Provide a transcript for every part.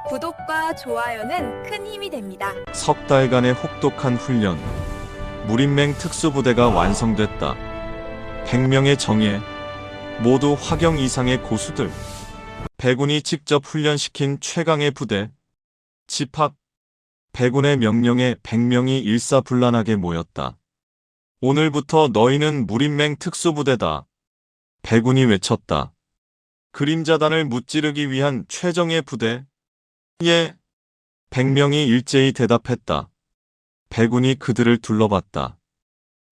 구독과 좋아요는 큰 힘이 됩니다. 석 달간의 혹독한 훈련. 무린맹 특수부대가 완성됐다. 100명의 정예, 모두 화경 이상의 고수들. 배군이 직접 훈련시킨 최강의 부대. 집합. 배군의 명령에 100명이 일사불란하게 모였다. 오늘부터 너희는 무린맹 특수부대다. 배군이 외쳤다. 그림자단을 무찌르기 위한 최정예 부대. 예. 100명이 일제히 대답했다. 배군이 그들을 둘러봤다.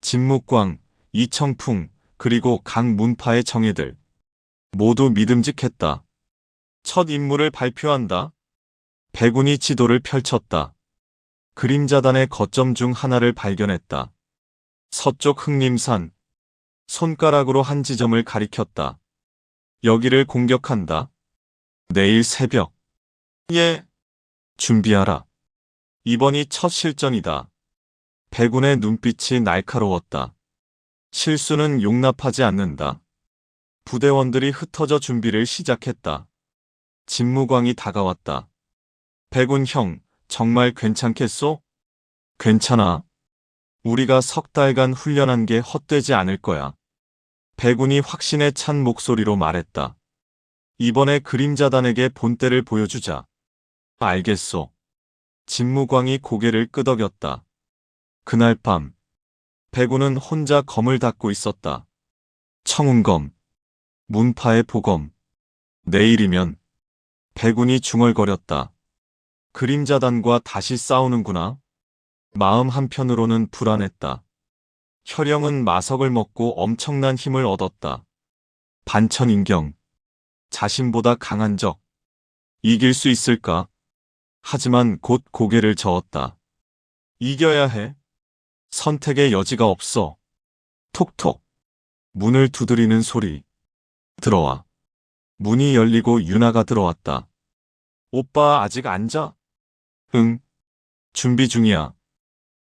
진묵광, 이청풍, 그리고 각 문파의 정예들. 모두 믿음직했다. 첫 임무를 발표한다. 배군이 지도를 펼쳤다. 그림자단의 거점 중 하나를 발견했다. 서쪽 흑림산. 손가락으로 한 지점을 가리켰다. 여기를 공격한다. 내일 새벽. 예. 준비하라. 이번이 첫 실전이다. 배군의 눈빛이 날카로웠다. 실수는 용납하지 않는다. 부대원들이 흩어져 준비를 시작했다. 진무광이 다가왔다. 배군 형, 정말 괜찮겠소? 괜찮아. 우리가 석 달간 훈련한 게 헛되지 않을 거야. 배군이 확신에 찬 목소리로 말했다. 이번에 그림자단에게 본때를 보여주자. 알겠소. 진무광이 고개를 끄덕였다. 그날 밤, 배군은 혼자 검을 닫고 있었다. 청운검, 문파의 보검. 내일이면. 배군이 중얼거렸다. 그림자단과 다시 싸우는구나. 마음 한편으로는 불안했다. 혈영은 마석을 먹고 엄청난 힘을 얻었다. 반천인경. 자신보다 강한 적. 이길 수 있을까? 하지만 곧 고개를 저었다. 이겨야 해. 선택의 여지가 없어. 톡톡. 문을 두드리는 소리. 들어와. 문이 열리고 유나가 들어왔다. 오빠 아직 안 자? 응. 준비 중이야.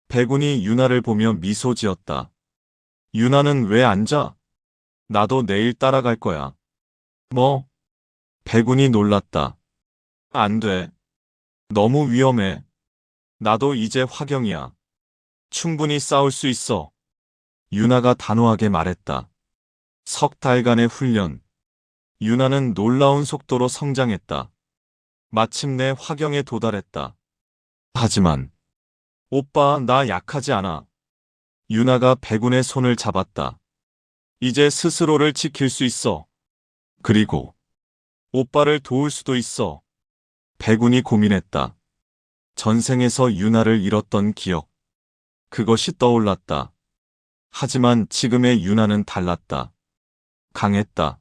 배군이 유나를 보며 미소 지었다. 유나는 왜 안 자? 나도 내일 따라갈 거야. 뭐? 배군이 놀랐다. 안 돼. 너무 위험해. 나도 이제 화경이야. 충분히 싸울 수 있어. 유나가 단호하게 말했다. 석 달간의 훈련. 유나는 놀라운 속도로 성장했다. 마침내 화경에 도달했다. 하지만 오빠 나 약하지 않아. 유나가 배군의 손을 잡았다. 이제 스스로를 지킬 수 있어. 그리고 오빠를 도울 수도 있어. 배군이 고민했다. 전생에서 유나를 잃었던 기억. 그것이 떠올랐다. 하지만 지금의 유나는 달랐다. 강했다.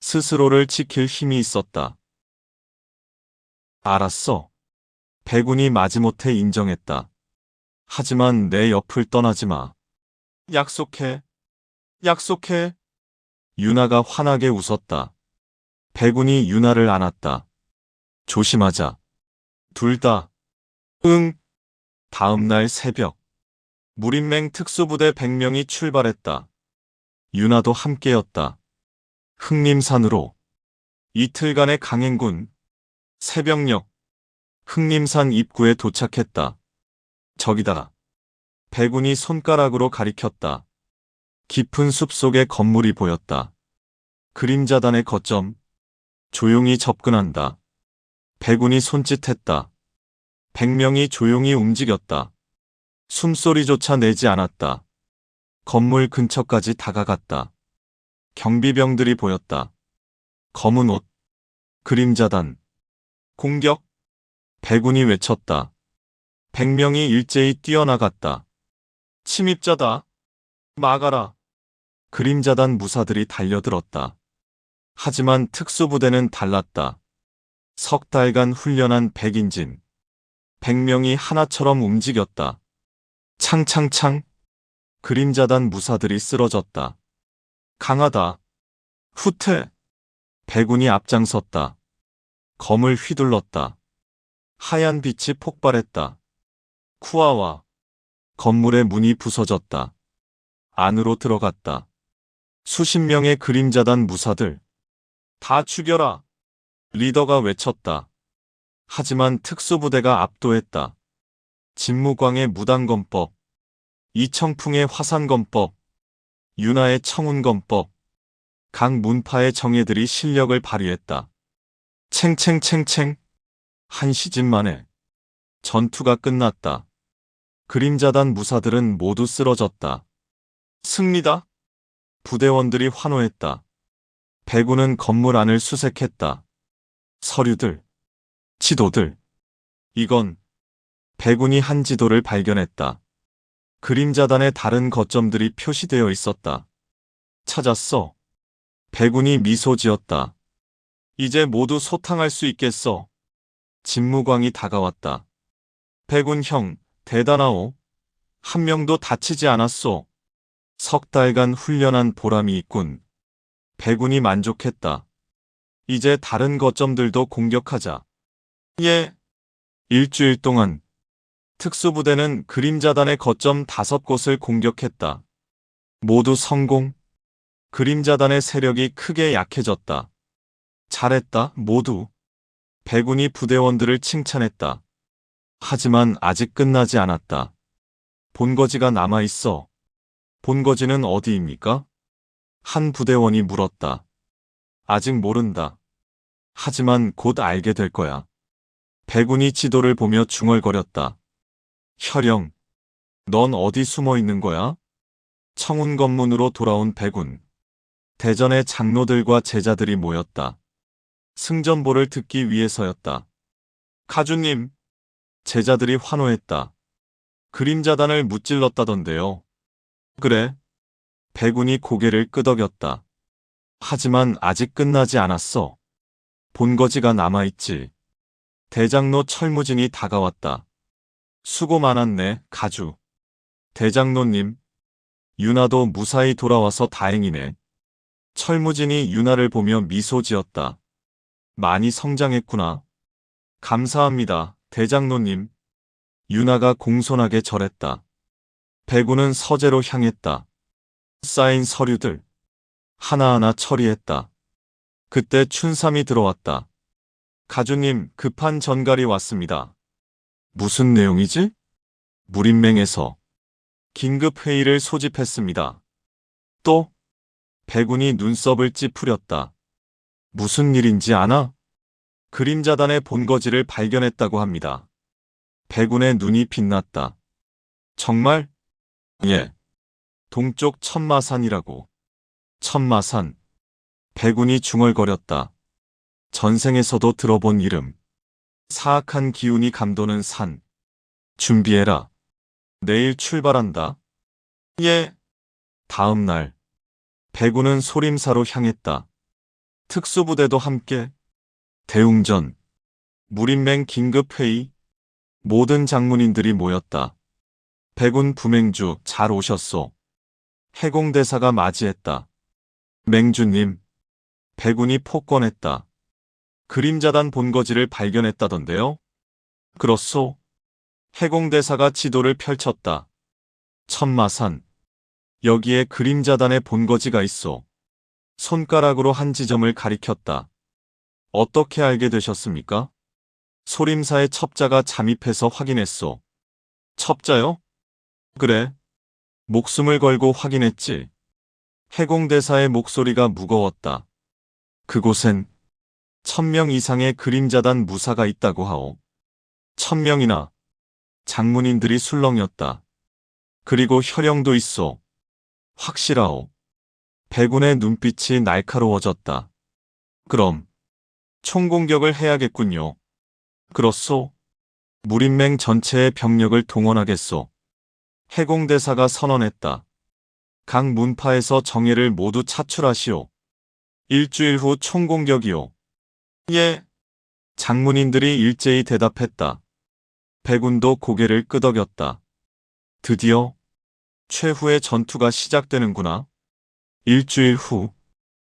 스스로를 지킬 힘이 있었다. 알았어. 배군이 마지못해 인정했다. 하지만 내 옆을 떠나지 마. 약속해. 약속해. 유나가 환하게 웃었다. 배군이 유나를 안았다. 조심하자. 둘 다. 응. 다음 날 새벽. 무린맹 특수부대 100명이 출발했다. 유나도 함께였다. 흑림산으로. 이틀간의 강행군. 새벽녘. 흑림산 입구에 도착했다. 저기다. 배군이 손가락으로 가리켰다. 깊은 숲속에 건물이 보였다. 그림자단의 거점. 조용히 접근한다. 배군이 손짓했다. 100명이 조용히 움직였다. 숨소리조차 내지 않았다. 건물 근처까지 다가갔다. 경비병들이 보였다. 검은 옷. 그림자단. 공격. 배군이 외쳤다. 100명이 일제히 뛰어나갔다. 침입자다. 막아라. 그림자단 무사들이 달려들었다. 하지만 특수부대는 달랐다. 석 달간 훈련한 백인진. 100명이 하나처럼 움직였다. 창창창. 그림자단 무사들이 쓰러졌다. 강하다. 후퇴. 배군이 앞장섰다. 검을 휘둘렀다. 하얀 빛이 폭발했다. 쿠아와. 건물의 문이 부서졌다. 안으로 들어갔다. 수십 명의 그림자단 무사들. 다 죽여라. 리더가 외쳤다. 하지만 특수부대가 압도했다. 진무광의 무당검법, 이청풍의 화산검법, 윤하의 청운검법, 각 문파의 정예들이 실력을 발휘했다. 챙챙챙챙. 한 시즌 만에 전투가 끝났다. 그림자단 무사들은 모두 쓰러졌다. 승리다. 부대원들이 환호했다. 배구는 건물 안을 수색했다. 서류들, 지도들. 이건 배군이 한 지도를 발견했다. 그림자단의 다른 거점들이 표시되어 있었다. 찾았어. 배군이 미소 지었다. 이제 모두 소탕할 수 있겠어. 진무광이 다가왔다. 배군 형, 대단하오. 한 명도 다치지 않았소. 석 달간 훈련한 보람이 있군. 배군이 만족했다. 이제 다른 거점들도 공격하자. 예. 일주일 동안 특수부대는 그림자단의 거점 5곳을 공격했다. 모두 성공. 그림자단의 세력이 크게 약해졌다. 잘했다, 모두. 배군이 부대원들을 칭찬했다. 하지만 아직 끝나지 않았다. 본거지가 남아있어. 본거지는 어디입니까? 한 부대원이 물었다. 아직 모른다. 하지만 곧 알게 될 거야. 배군이 지도를 보며 중얼거렸다. 혈영, 넌 어디 숨어 있는 거야? 청운검문으로 돌아온 배군. 대전의 장로들과 제자들이 모였다. 승전보를 듣기 위해서였다. 가주님, 제자들이 환호했다. 그림자단을 무찔렀다던데요. 그래. 배군이 고개를 끄덕였다. 하지만 아직 끝나지 않았어. 본거지가 남아있지. 대장로 철무진이 다가왔다. 수고 많았네, 가주. 대장로님, 윤하도 무사히 돌아와서 다행이네. 철무진이 윤하를 보며 미소 지었다. 많이 성장했구나. 감사합니다, 대장로님. 윤하가 공손하게 절했다. 배군은 서재로 향했다. 쌓인 서류들 하나하나 처리했다. 그때 춘삼이 들어왔다. 가주님, 급한 전갈이 왔습니다. 무슨 내용이지? 무림맹에서 긴급 회의를 소집했습니다. 또? 배군이 눈썹을 찌푸렸다. 무슨 일인지 아나? 그림자단의 본거지를 발견했다고 합니다. 배군의 눈이 빛났다. 정말? 예. 동쪽 천마산이라고. 천마산. 배군이 중얼거렸다. 전생에서도 들어본 이름. 사악한 기운이 감도는 산. 준비해라. 내일 출발한다. 예. 다음 날. 배군은 소림사로 향했다. 특수부대도 함께. 대웅전. 무림맹 긴급회의. 모든 장문인들이 모였다. 배군 부맹주 잘 오셨소. 해공대사가 맞이했다. 맹주님. 배군이 폭권했다. 그림자단 본거지를 발견했다던데요? 그렇소. 해공대사가 지도를 펼쳤다. 천마산. 여기에 그림자단의 본거지가 있소. 손가락으로 한 지점을 가리켰다. 어떻게 알게 되셨습니까? 소림사의 첩자가 잠입해서 확인했소. 첩자요? 그래. 목숨을 걸고 확인했지. 해공대사의 목소리가 무거웠다. 그곳엔 1000명 이상의 그림자단 무사가 있다고 하오. 1000명이나. 장문인들이 술렁였다. 그리고 혈영도 있어. 확실하오. 배군의 눈빛이 날카로워졌다. 그럼 총공격을 해야겠군요. 그렇소. 무림맹 전체의 병력을 동원하겠소. 해공대사가 선언했다. 각 문파에서 정예를 모두 차출하시오. 일주일 후 총공격이오. 예. 장문인들이 일제히 대답했다. 배군도 고개를 끄덕였다. 드디어 최후의 전투가 시작되는구나. 일주일 후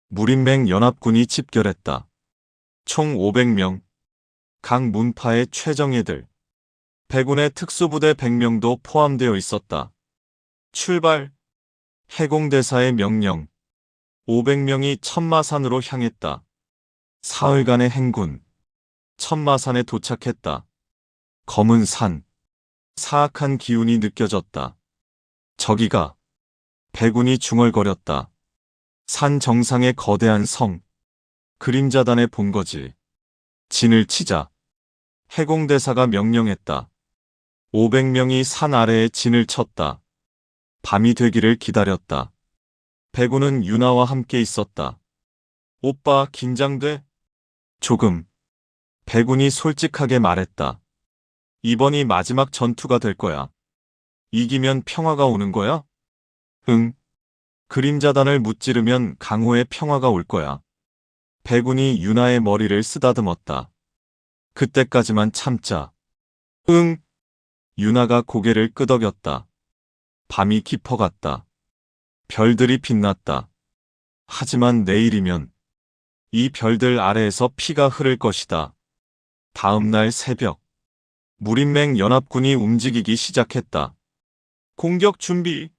무림맹 연합군이 집결했다. 총 500명. 각 문파의 최정예들. 배군의 특수부대 100명도 포함되어 있었다. 출발. 해공대사의 명령. 500명이 천마산으로 향했다. 사흘간의 행군. 천마산에 도착했다. 검은 산, 사악한 기운이 느껴졌다. 저기가. 백운이 중얼거렸다. 산 정상의 거대한 성, 그림자단에 본 거지. 진을 치자. 해공대사가 명령했다. 500명이 산 아래에 진을 쳤다. 밤이 되기를 기다렸다. 백운은 유나와 함께 있었다. 오빠, 긴장돼? 조금. 백운이 솔직하게 말했다. 이번이 마지막 전투가 될 거야. 이기면 평화가 오는 거야? 응. 그림자단을 무찌르면 강호의 평화가 올 거야. 백운이 유나의 머리를 쓰다듬었다. 그때까지만 참자. 응. 유나가 고개를 끄덕였다. 밤이 깊어갔다. 별들이 빛났다. 하지만 내일이면 이 별들 아래에서 피가 흐를 것이다. 다음 날 새벽, 무린맹 연합군이 움직이기 시작했다. 공격 준비!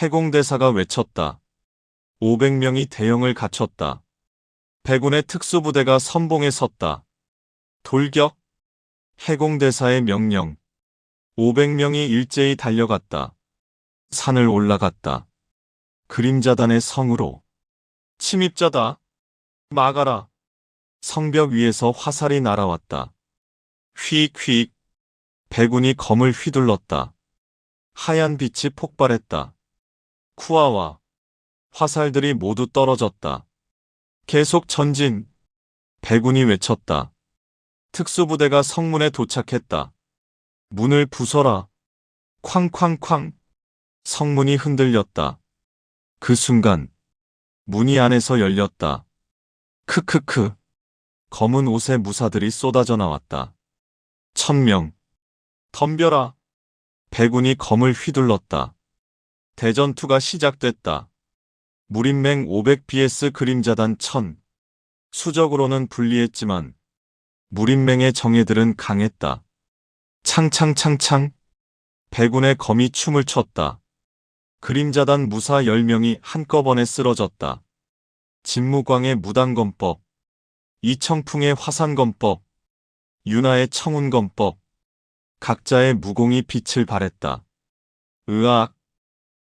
해공대사가 외쳤다. 500명이 대형을 갖췄다. 백운의 특수부대가 선봉에 섰다. 돌격! 해공대사의 명령. 500명이 일제히 달려갔다. 산을 올라갔다. 그림자단의 성으로. 침입자다. 막아라. 성벽 위에서 화살이 날아왔다. 휙휙. 백운이 검을 휘둘렀다. 하얀 빛이 폭발했다. 쿠아와. 화살들이 모두 떨어졌다. 계속 전진. 백운이 외쳤다. 특수부대가 성문에 도착했다. 문을 부숴라. 쾅쾅쾅. 성문이 흔들렸다. 그 순간 문이 안에서 열렸다. 크크크. 검은 옷의 무사들이 쏟아져 나왔다. 1000명. 덤벼라. 백운이 검을 휘둘렀다. 대전투가 시작됐다. 무린맹 500 vs 그림자단 1000. 수적으로는 불리했지만 무린맹의 정예들은 강했다. 창창창창. 백운의 검이 춤을 췄다. 그림자단 무사 10명이 한꺼번에 쓰러졌다. 진무광의 무당검법, 이청풍의 화산검법, 유나의 청운검법, 각자의 무공이 빛을 발했다. 으악!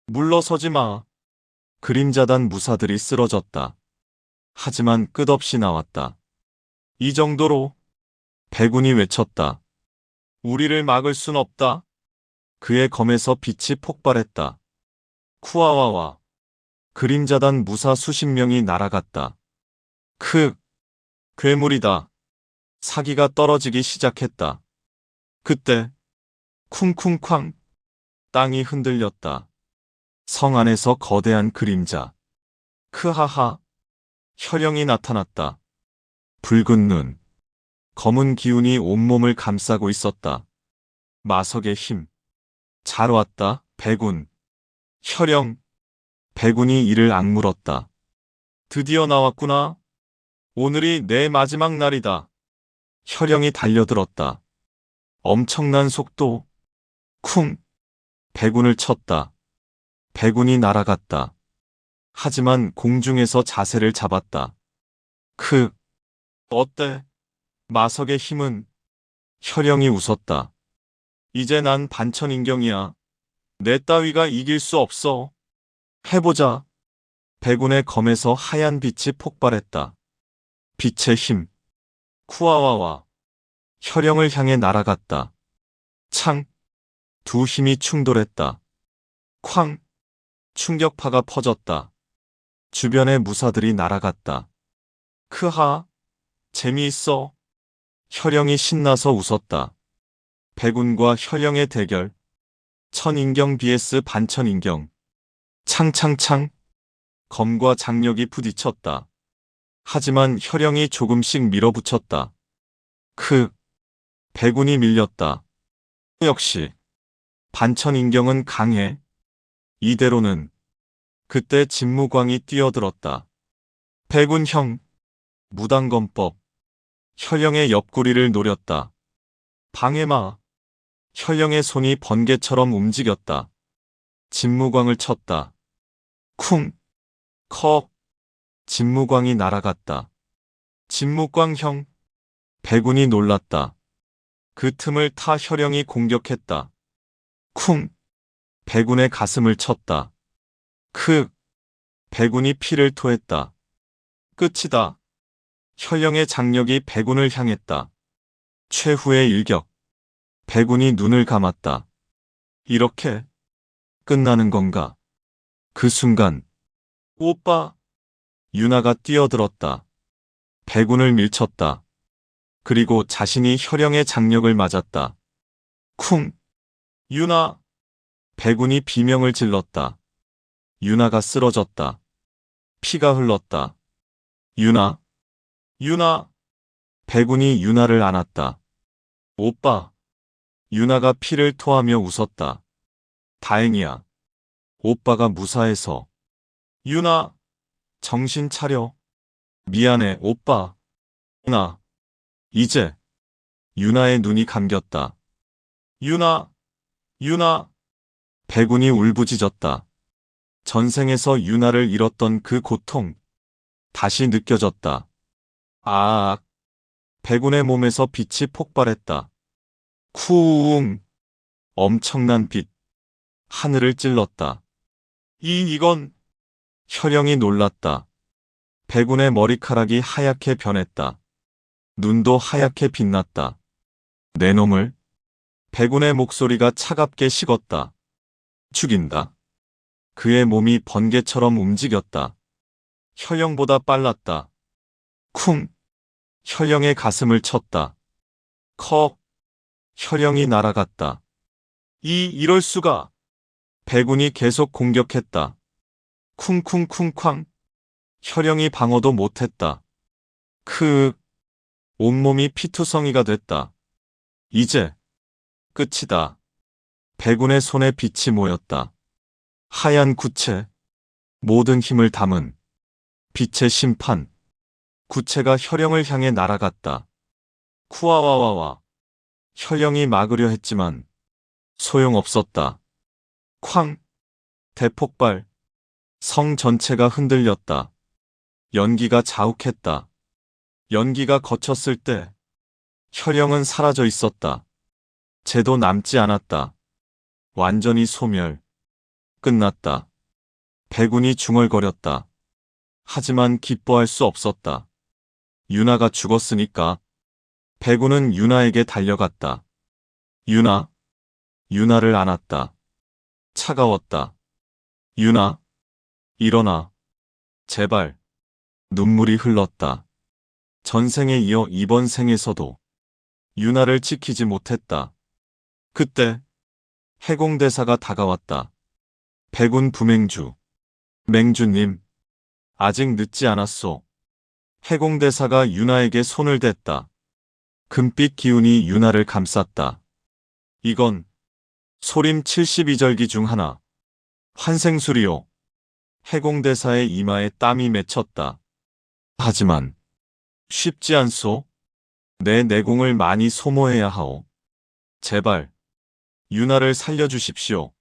물러서지 마. 그림자단 무사들이 쓰러졌다. 하지만 끝없이 나왔다. 이 정도로. 백운이 외쳤다. 우리를 막을 순 없다. 그의 검에서 빛이 폭발했다. 쿠아와와. 그림자단 무사 수십 명이 날아갔다. 괴물이다. 사기가 떨어지기 시작했다. 그때 쿵쿵쾅. 땅이 흔들렸다. 성 안에서 거대한 그림자. 크하하. 혈영이 나타났다. 붉은 눈. 검은 기운이 온몸을 감싸고 있었다. 마석의 힘. 잘 왔다, 백운. 혈영. 백운이 이를 악물었다. 드디어 나왔구나. 오늘이 내 마지막 날이다. 혈영이 달려들었다. 엄청난 속도. 쿵. 백운을 쳤다. 백운이 날아갔다. 하지만 공중에서 자세를 잡았다. 어때? 마석의 힘은. 혈영이 웃었다. 이제 난 반천인경이야. 내 따위가 이길 수 없어. 해보자. 백운의 검에서 하얀 빛이 폭발했다. 빛의 힘. 쿠아와와. 혈영을 향해 날아갔다. 창. 두 힘이 충돌했다. 쾅. 충격파가 퍼졌다. 주변의 무사들이 날아갔다. 크하. 재미있어. 혈영이 신나서 웃었다. 백운과 혈영의 대결. 천인경 vs 반천인경. 창창창. 검과 장력이 부딪혔다. 하지만 혈영이 조금씩 밀어붙였다. 백운이 밀렸다. 역시 반천인경은 강해. 이대로는. 그때 진무광이 뛰어들었다. 백운 형. 무당검법. 혈영의 옆구리를 노렸다. 방해마. 혈영의 손이 번개처럼 움직였다. 진무광을 쳤다. 쿵. 컥. 진무광이 날아갔다. 진무광 형. 백운이 놀랐다. 그 틈을 타 혈영이 공격했다. 쿵! 백운의 가슴을 쳤다. 크! 백운이 피를 토했다. 끝이다. 혈영의 장력이 백운을 향했다. 최후의 일격. 백운이 눈을 감았다. 이렇게 끝나는 건가? 그 순간 오빠! 유나가 뛰어들었다. 백운을 밀쳤다. 그리고 자신이 혈영의 장력을 맞았다. 쿵! 유나! 백운이 비명을 질렀다. 유나가 쓰러졌다. 피가 흘렀다. 유나! 유나! 백운이 유나를 안았다. 오빠! 유나가 피를 토하며 웃었다. 다행이야. 오빠가 무사해서. 유나! 정신 차려. 미안해, 오빠. 유나! 이제. 유나의 눈이 감겼다. 유나! 유나! 백운이 울부짖었다. 전생에서 유나를 잃었던 그 고통. 다시 느껴졌다. 아악. 백운의 몸에서 빛이 폭발했다. 쿠웅. 엄청난 빛. 하늘을 찔렀다. 이건. 혈영이 놀랐다. 백운의 머리카락이 하얗게 변했다. 눈도 하얗게 빛났다. 내 놈을. 백운의 목소리가 차갑게 식었다. 죽인다. 그의 몸이 번개처럼 움직였다. 혈영보다 빨랐다. 쿵! 혈영의 가슴을 쳤다. 컥! 혈영이 날아갔다. 이럴 수가! 백운이 계속 공격했다. 쿵쿵쿵쾅! 혈영이 방어도 못했다. 온몸이 피투성이가 됐다. 이제 끝이다. 백운의 손에 빛이 모였다. 하얀 구체. 모든 힘을 담은 빛의 심판. 구체가 혈영을 향해 날아갔다. 쿠아와와와. 혈영이 막으려 했지만 소용없었다. 쾅! 대폭발. 성 전체가 흔들렸다. 연기가 자욱했다. 연기가 거쳤을 때 혈영은 사라져 있었다. 재도 남지 않았다. 완전히 소멸. 끝났다. 백운이 중얼거렸다. 하지만 기뻐할 수 없었다. 유나가 죽었으니까. 백운은 유나에게 달려갔다. 유나. 유나를 안았다. 차가웠다. 유나. 일어나. 제발. 눈물이 흘렀다. 전생에 이어 이번 생에서도 유나를 지키지 못했다. 그때 해공대사가 다가왔다. 백운 부맹주. 맹주님. 아직 늦지 않았소. 해공대사가 유나에게 손을 댔다. 금빛 기운이 유나를 감쌌다. 이건 소림 72절기 중 하나. 환생술이요. 해공대사의 이마에 땀이 맺혔다. 하지만 쉽지 않소. 내 내공을 많이 소모해야 하오. 제발 유나를 살려주십시오.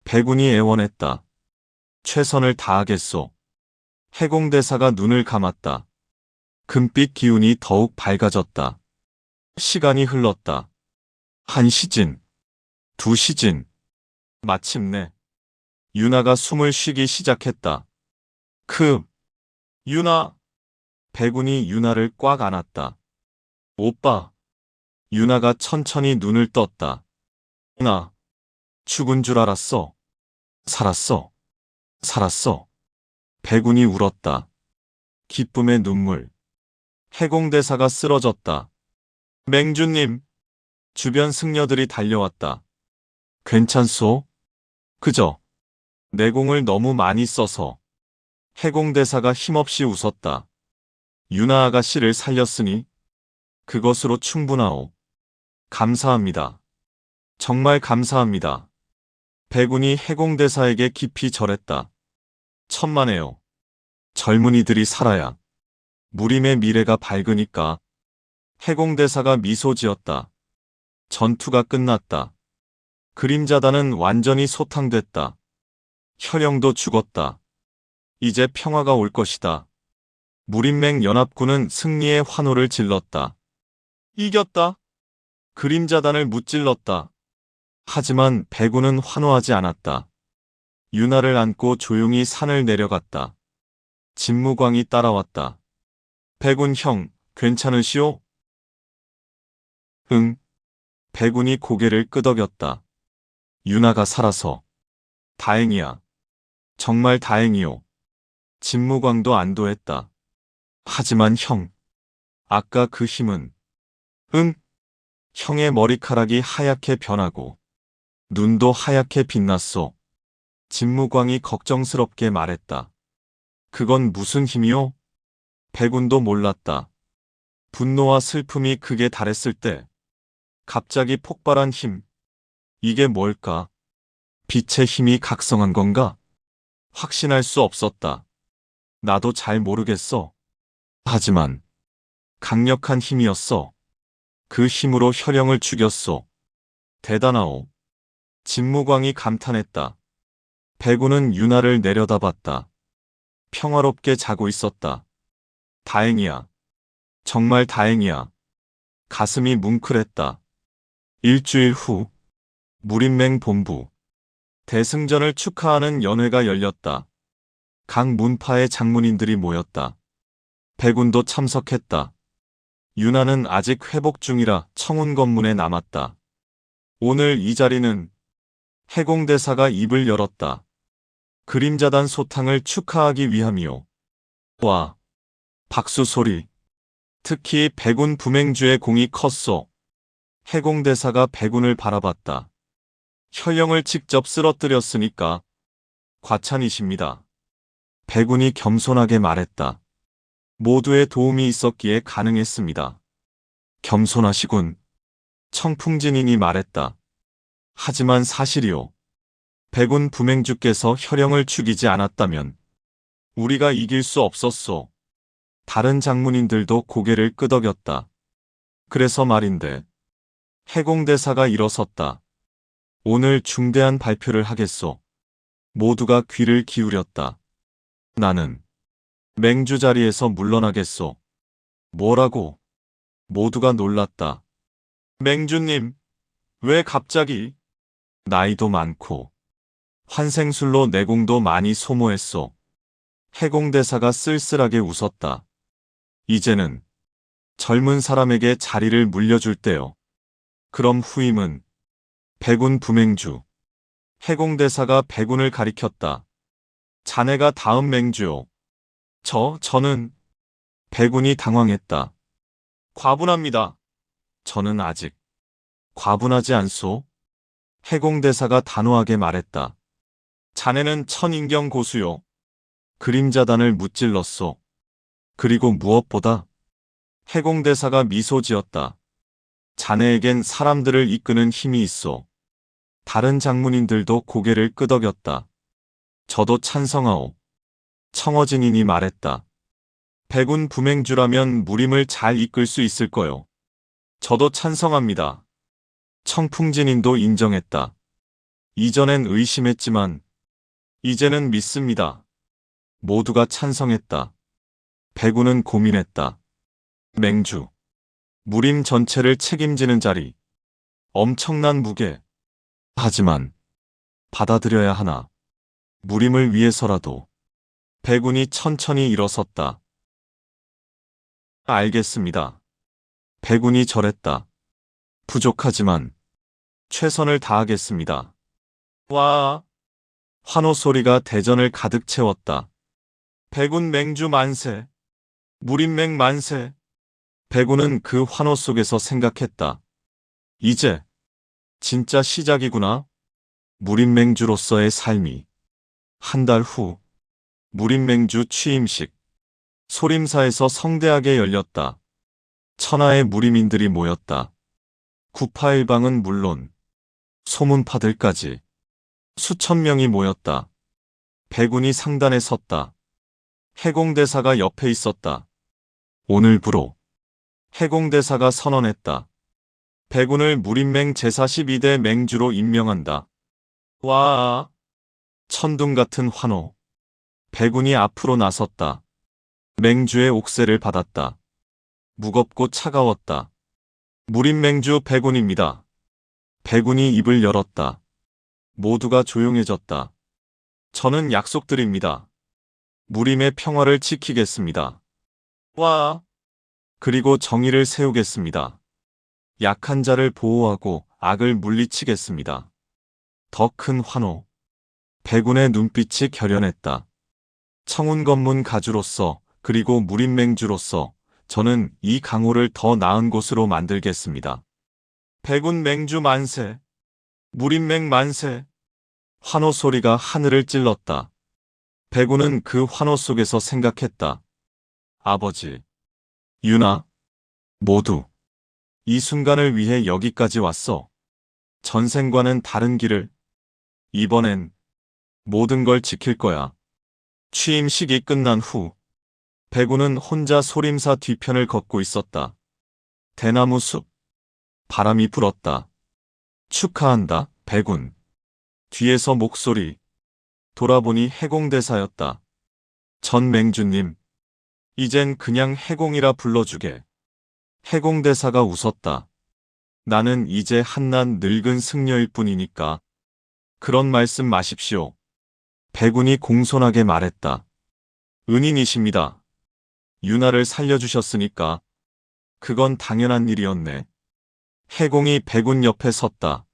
백운이 애원했다. 최선을 다하겠소. 해공대사가 눈을 감았다. 금빛 기운이 더욱 밝아졌다. 시간이 흘렀다. 한 시진, 두 시진. 마침내 유나가 숨을 쉬기 시작했다. 유나. 백운이 유나를 꽉 안았다. 오빠. 유나가 천천히 눈을 떴다. 나 죽은 줄 알았어. 살았어. 살았어. 백운이 울었다. 기쁨의 눈물. 해공대사가 쓰러졌다. 맹주님. 주변 승려들이 달려왔다. 괜찮소? 그저 내공을 너무 많이 써서. 해공대사가 힘없이 웃었다. 유나 아가씨를 살렸으니 그것으로 충분하오. 감사합니다. 정말 감사합니다. 백운이 해공대사에게 깊이 절했다. 천만에요. 젊은이들이 살아야 무림의 미래가 밝으니까. 해공대사가 미소 지었다. 전투가 끝났다. 그림자단은 완전히 소탕됐다. 혈영도 죽었다. 이제 평화가 올 것이다. 무림맹 연합군은 승리의 환호를 질렀다. 이겼다. 그림자단을 무찔렀다. 하지만 백운은 환호하지 않았다. 유나를 안고 조용히 산을 내려갔다. 진무광이 따라왔다. 백운 형, 괜찮으시오? 응. 백운이 고개를 끄덕였다. 유나가 살아서. 다행이야. 정말 다행이오. 진무광도 안도했다. 하지만 형, 아까 그 힘은. 응. 형의 머리카락이 하얗게 변하고 눈도 하얗게 빛났소. 진무광이 걱정스럽게 말했다. 그건 무슨 힘이오? 백운도 몰랐다. 분노와 슬픔이 극에 달했을 때 갑자기 폭발한 힘. 이게 뭘까? 빛의 힘이 각성한 건가? 확신할 수 없었다. 나도 잘 모르겠어. 하지만 강력한 힘이었어. 그 힘으로 혈영을 죽였소. 대단하오. 진무광이 감탄했다. 백운은 유나를 내려다봤다. 평화롭게 자고 있었다. 다행이야. 정말 다행이야. 가슴이 뭉클했다. 일주일 후, 무림맹 본부. 대승전을 축하하는 연회가 열렸다. 각 문파의 장문인들이 모였다. 백운도 참석했다. 유나는 아직 회복 중이라 청운 검문에 남았다. 오늘 이 자리는 해공대사가 입을 열었다. 그림자단 소탕을 축하하기 위함이오. 와, 박수 소리. 특히 백운 부맹주의 공이 컸소. 해공대사가 백운을 바라봤다. 혈령을 직접 쓰러뜨렸으니까 과찬이십니다. 백운이 겸손하게 말했다. 모두의 도움이 있었기에 가능했습니다. 겸손하시군. 청풍진인이 말했다. 하지만 사실이오. 백운 부맹주께서 혈령을 죽이지 않았다면 우리가 이길 수 없었소. 다른 장문인들도 고개를 끄덕였다. 그래서 말인데 해공대사가 일어섰다. 오늘 중대한 발표를 하겠소. 모두가 귀를 기울였다. 나는 맹주 자리에서 물러나겠소. 뭐라고? 모두가 놀랐다. 맹주님, 왜 갑자기? 나이도 많고 환생술로 내공도 많이 소모했소. 해공대사가 쓸쓸하게 웃었다. 이제는 젊은 사람에게 자리를 물려줄 때요. 그럼 후임은 백운 부맹주. 해공대사가 백운을 가리켰다. 자네가 다음 맹주요. 저는 백운이 당황했다. 과분합니다. 저는 아직 과분하지 않소. 해공대사가 단호하게 말했다. 자네는 천인경 고수요. 그림자단을 무찔렀소. 그리고 무엇보다 해공대사가 미소 지었다. 자네에겐 사람들을 이끄는 힘이 있소. 다른 장문인들도 고개를 끄덕였다. 저도 찬성하오. 청어진인이 말했다. 백운 부맹주라면 무림을 잘 이끌 수 있을 거요. 저도 찬성합니다. 청풍진인도 인정했다. 이전엔 의심했지만 이제는 믿습니다. 모두가 찬성했다. 백운은 고민했다. 맹주. 무림 전체를 책임지는 자리. 엄청난 무게. 하지만 받아들여야 하나. 무림을 위해서라도. 백운이 천천히 일어섰다. 알겠습니다. 백운이 절했다. 부족하지만 최선을 다하겠습니다. 와! 환호 소리가 대전을 가득 채웠다. 백운 맹주 만세! 무림맹 만세! 백운은 그 환호 속에서 생각했다. 이제 진짜 시작이구나. 무림맹주로서의 삶이. 한 달 후 무림맹주 취임식. 소림사에서 성대하게 열렸다. 천하의 무림인들이 모였다. 구파일방은 물론 소문파들까지 수천 명이 모였다. 백운이 상단에 섰다. 해공대사가 옆에 있었다. 오늘부로 해공대사가 선언했다. 백운을 무림맹 제42대 맹주로 임명한다. 와! 천둥 같은 환호. 백운이 앞으로 나섰다. 맹주의 옥새를 받았다. 무겁고 차가웠다. 무린맹주 백운입니다. 백운이 입을 열었다. 모두가 조용해졌다. 저는 약속드립니다. 무림의 평화를 지키겠습니다. 와. 그리고 정의를 세우겠습니다. 약한 자를 보호하고 악을 물리치겠습니다. 더 큰 환호. 백운의 눈빛이 결연했다. 청운검문 가주로서 그리고 무림맹주로서 저는 이 강호를 더 나은 곳으로 만들겠습니다. 백운 맹주 만세. 무림맹 만세. 환호 소리가 하늘을 찔렀다. 백운은 그 환호 속에서 생각했다. 아버지, 유나, 모두 이 순간을 위해 여기까지 왔어. 전생과는 다른 길을. 이번엔 모든 걸 지킬 거야. 취임식이 끝난 후 백운은 혼자 소림사 뒤편을 걷고 있었다. 대나무 숲. 바람이 불었다. 축하한다, 백운. 뒤에서 목소리. 돌아보니 해공대사였다. 전 맹주님. 이젠 그냥 해공이라 불러주게. 해공대사가 웃었다. 나는 이제 한낱 늙은 승려일 뿐이니까. 그런 말씀 마십시오. 백운이 공손하게 말했다. 은인이십니다. 유나를 살려주셨으니까. 그건 당연한 일이었네. 해공이 백운 옆에 섰다.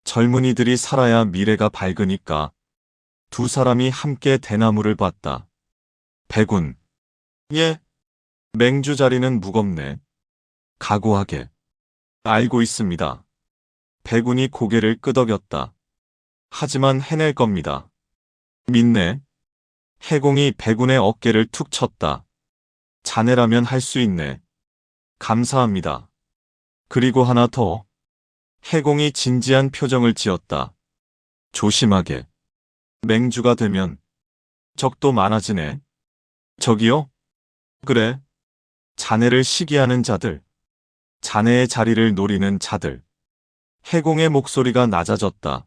젊은이들이 살아야 미래가 밝으니까. 두 사람이 함께 대나무를 봤다. 백운. 예. 맹주 자리는 무겁네. 각오하게. 알고 있습니다. 백운이 고개를 끄덕였다. 하지만 해낼 겁니다. 믿네. 해공이 백운의 어깨를 툭 쳤다. 자네라면 할 수 있네. 감사합니다. 그리고 하나 더. 해공이 진지한 표정을 지었다. 조심하게. 맹주가 되면 적도 많아지네. 적이요? 그래. 자네를 시기하는 자들. 자네의 자리를 노리는 자들. 해공의 목소리가 낮아졌다.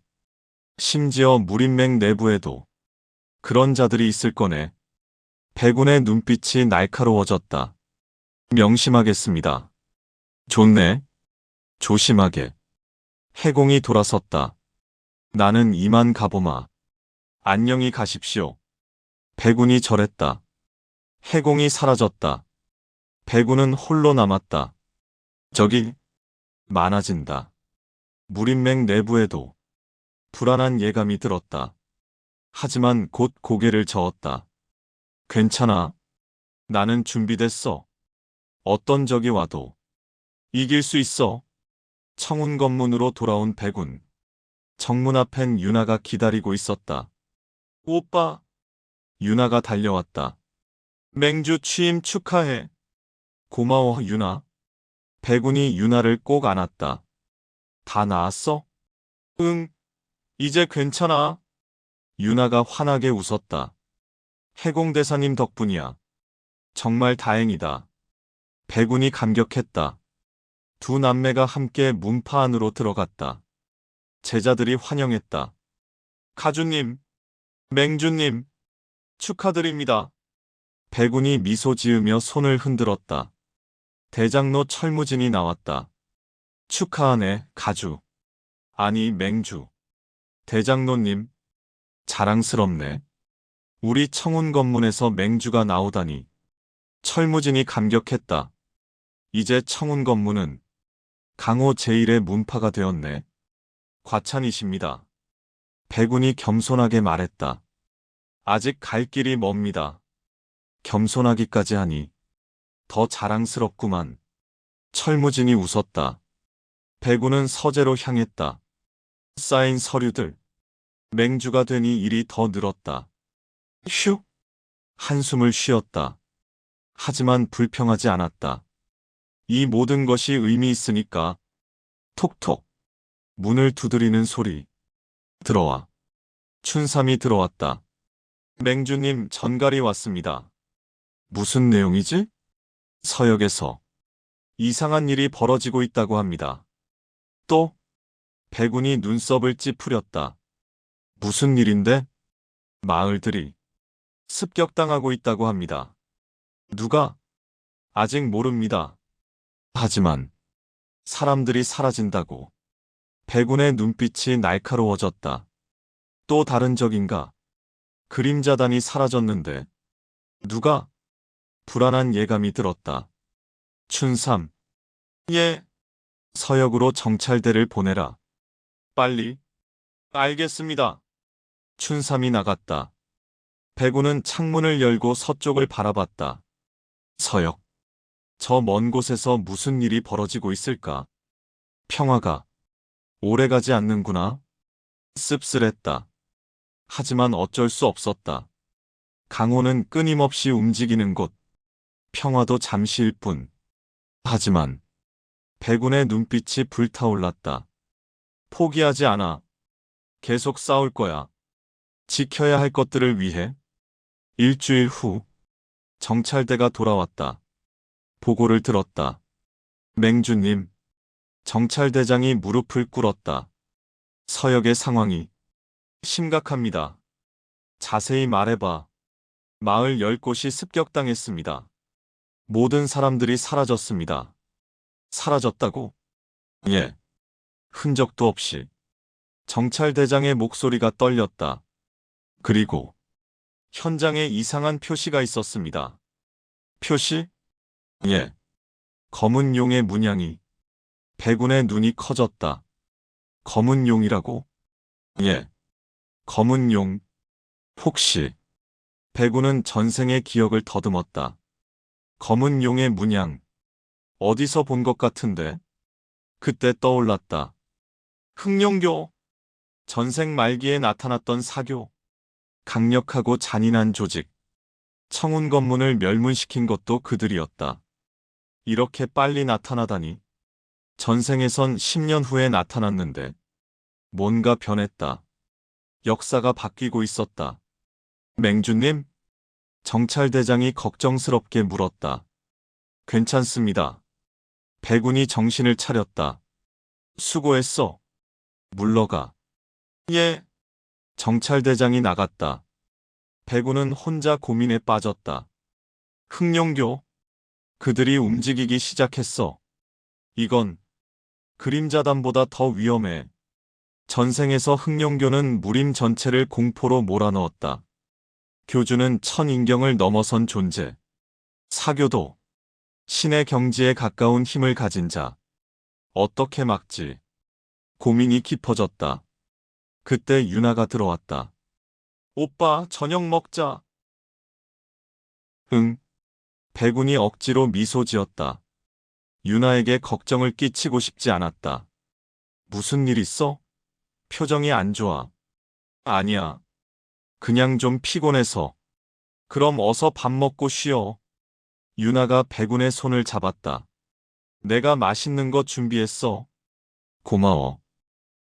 심지어 무림맹 내부에도 그런 자들이 있을 거네. 백운의 눈빛이 날카로워졌다. 명심하겠습니다. 좋네. 조심하게. 해공이 돌아섰다. 나는 이만 가보마. 안녕히 가십시오. 백운이 절했다. 해공이 사라졌다. 백운은 홀로 남았다. 적이 많아진다. 무림맹 내부에도 불안한 예감이 들었다. 하지만 곧 고개를 저었다. 괜찮아. 나는 준비됐어. 어떤 적이 와도 이길 수 있어. 청운검문으로 돌아온 백운. 정문 앞엔 유나가 기다리고 있었다. 오빠. 유나가 달려왔다. 맹주 취임 축하해. 고마워, 유나. 백운이 유나를 꼭 안았다. 다 나았어? 응. 이제 괜찮아. 유나가 환하게 웃었다. 해공대사님 덕분이야. 정말 다행이다. 백운이 감격했다. 두 남매가 함께 문파 안으로 들어갔다. 제자들이 환영했다. 가주님, 맹주님, 축하드립니다. 백운이 미소 지으며 손을 흔들었다. 대장로 철무진이 나왔다. 축하하네, 가주. 아니, 맹주. 대장로님, 자랑스럽네. 우리 청운검문에서 맹주가 나오다니. 철무진이 감격했다. 이제 청운검문은 강호 제1의 문파가 되었네. 과찬이십니다. 백운이 겸손하게 말했다. 아직 갈 길이 멉니다. 겸손하기까지 하니 더 자랑스럽구만. 철무진이 웃었다. 백운은 서재로 향했다. 쌓인 서류들. 맹주가 되니 일이 더 늘었다. 휴. 한숨을 쉬었다. 하지만 불평하지 않았다. 이 모든 것이 의미 있으니까. 톡톡. 문을 두드리는 소리. 들어와. 춘삼이 들어왔다. 맹주님, 전갈이 왔습니다. 무슨 내용이지? 서역에서 이상한 일이 벌어지고 있다고 합니다. 또? 백운이 눈썹을 찌푸렸다. 무슨 일인데? 마을들이 습격당하고 있다고 합니다. 누가? 아직 모릅니다. 하지만 사람들이 사라진다고. 백운의 눈빛이 날카로워졌다. 또 다른 적인가? 그림자단이 사라졌는데. 누가? 불안한 예감이 들었다. 춘삼. 예. 서역으로 정찰대를 보내라. 빨리. 알겠습니다. 춘삼이 나갔다. 백운은 창문을 열고 서쪽을 바라봤다. 서역. 저 먼 곳에서 무슨 일이 벌어지고 있을까? 평화가 오래가지 않는구나. 씁쓸했다. 하지만 어쩔 수 없었다. 강호는 끊임없이 움직이는 곳. 평화도 잠시일 뿐. 하지만 백운의 눈빛이 불타올랐다. 포기하지 않아. 계속 싸울 거야. 지켜야 할 것들을 위해. 일주일 후 정찰대가 돌아왔다. 보고를 들었다. 맹주님, 정찰대장이 무릎을 꿇었다. 서역의 상황이 심각합니다. 자세히 말해봐. 마을 10곳이 습격당했습니다. 모든 사람들이 사라졌습니다. 사라졌다고? 예. 흔적도 없이. 정찰대장의 목소리가 떨렸다. 그리고 현장에 이상한 표시가 있었습니다. 표시? 예. 검은 용의 문양이. 백운의 눈이 커졌다. 검은 용이라고? 예. 검은 용. 혹시. 백운은 전생의 기억을 더듬었다. 검은 용의 문양. 어디서 본 것 같은데? 그때 떠올랐다. 흑룡교. 전생 말기에 나타났던 사교. 강력하고 잔인한 조직. 청운 건문을 멸문시킨 것도 그들이었다. 이렇게 빨리 나타나다니. 전생에선 10년 후에 나타났는데. 뭔가 변했다. 역사가 바뀌고 있었다. 맹주님? 정찰대장이 걱정스럽게 물었다. 괜찮습니다. 백운이 정신을 차렸다. 수고했어. 물러가. 예. 정찰대장이 나갔다. 백운은 혼자 고민에 빠졌다. 흑룡교. 그들이 움직이기 시작했어. 이건 그림자단보다 더 위험해. 전생에서 흑룡교는 무림 전체를 공포로 몰아넣었다. 교주는 천인경을 넘어선 존재. 사교도 신의 경지에 가까운 힘을 가진 자. 어떻게 막지? 고민이 깊어졌다. 그때 유나가 들어왔다. 오빠, 저녁 먹자. 응. 백운이 억지로 미소 지었다. 유나에게 걱정을 끼치고 싶지 않았다. 무슨 일 있어? 표정이 안 좋아. 아니야. 그냥 좀 피곤해서. 그럼 어서 밥 먹고 쉬어. 유나가 백운의 손을 잡았다. 내가 맛있는 거 준비했어. 고마워.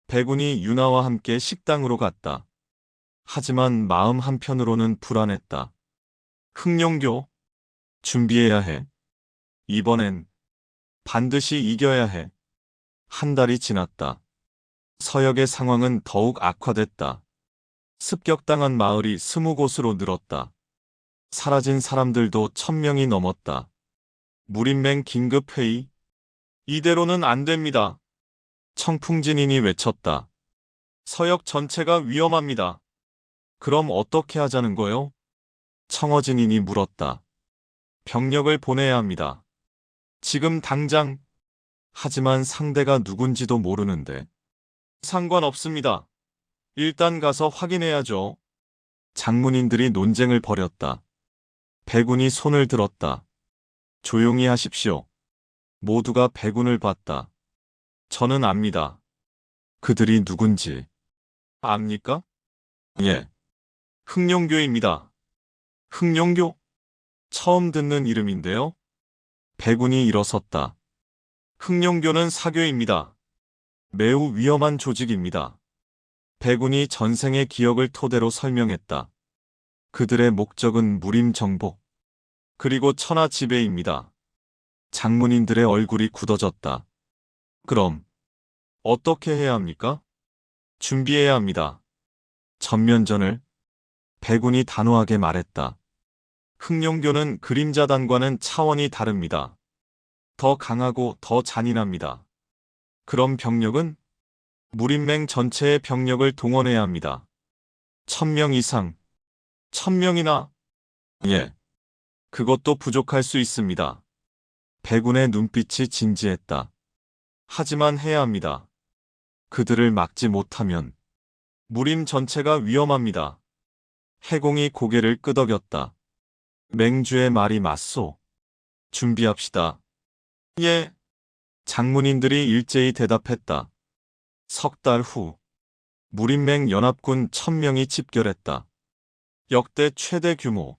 백운이 유나와 함께 식당으로 갔다. 하지만 마음 한편으로는 불안했다. 흑룡교. 준비해야 해. 이번엔 반드시 이겨야 해. 한 달이 지났다. 서역의 상황은 더욱 악화됐다. 습격당한 마을이 20곳으로 늘었다. 사라진 사람들도 1000명이 넘었다. 무림맹 긴급회의. 이대로는 안 됩니다. 청풍진인이 외쳤다. 서역 전체가 위험합니다. 그럼 어떻게 하자는 거요? 청어진인이 물었다. 병력을 보내야 합니다. 지금 당장. 하지만 상대가 누군지도 모르는데. 상관없습니다. 일단 가서 확인해야죠. 장문인들이 논쟁을 벌였다. 백운이 손을 들었다. 조용히 하십시오. 모두가 백운을 봤다. 저는 압니다. 그들이 누군지. 압니까? 예. 흑룡교입니다. 흑룡교? 처음 듣는 이름인데요. 백운이 일어섰다. 흑룡교는 사교입니다. 매우 위험한 조직입니다. 백운이 전생의 기억을 토대로 설명했다. 그들의 목적은 무림 정복, 그리고 천하 지배입니다. 장문인들의 얼굴이 굳어졌다. 그럼 어떻게 해야 합니까? 준비해야 합니다. 전면전을. 백운이 단호하게 말했다. 흑룡교는 그림자단과는 차원이 다릅니다. 더 강하고 더 잔인합니다. 그럼 병력은? 무림맹 전체의 병력을 동원해야 합니다. 1000명 이상. 1000명이나? 예. 그것도 부족할 수 있습니다. 백운의 눈빛이 진지했다. 하지만 해야 합니다. 그들을 막지 못하면 무림 전체가 위험합니다. 해공이 고개를 끄덕였다. 맹주의 말이 맞소. 준비합시다. 예. 장문인들이 일제히 대답했다. 석 달 후, 무림맹 연합군 1000명이 집결했다. 역대 최대 규모.